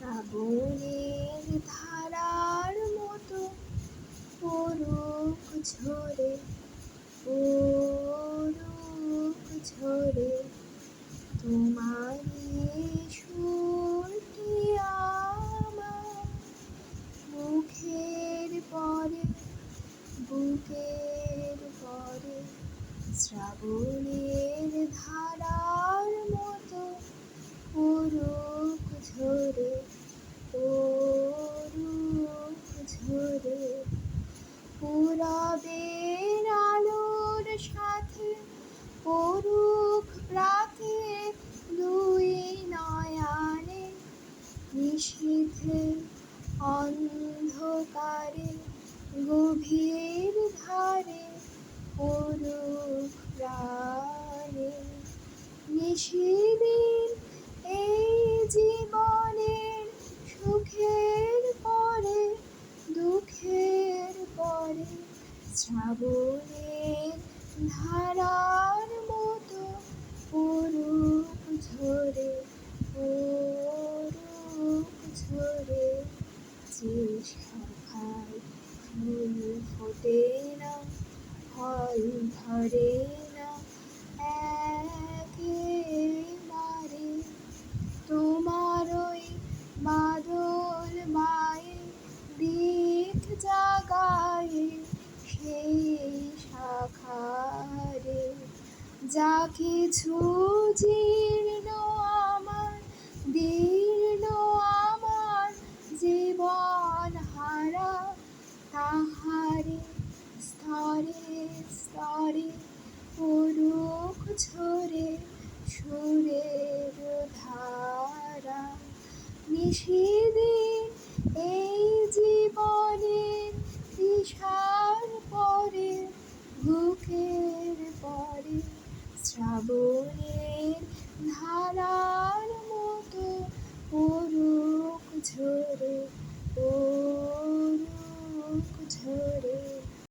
শ্রাবণের ধারার মতো পড়ুক ঝরে, পড়ুক ঝরে তোমারই সুরটি আমার মুখের পরে, বুকের পরে। শ্রাবণের ধারার মতো পড়ুক ঝরে, পড়ুক ঝরে। পূরবের আলোর সাথে পড়ুক প্রাতে দুই নয়নে, নিশীথে অন্ধকারে গভীর ধারে পড়ুক প্রাণে। নিশিদিন এই জীবনের সুখের পরে, দুঃখের পরে। শ্রাবণের ধারার মতো পড়ুক ঝরে, পড়ুক ঝরে। যে শাখায় ফুল ফোটে না, ফল ধরে না একেবারে, তোমার ওই বাদল বায়ে দিক জাগায়ে সেই শাখারে। যা কিছু জীর্ণ আমার, দীর্ণ আমার জীবন হারা, তাহারে স্তরে স্তরে পড়ুক ঝরে সুরের ধারা। নিশিদিন এই জীবনের দিশার পরে, বুকের পরে। শ্রাবণের ধারার মতো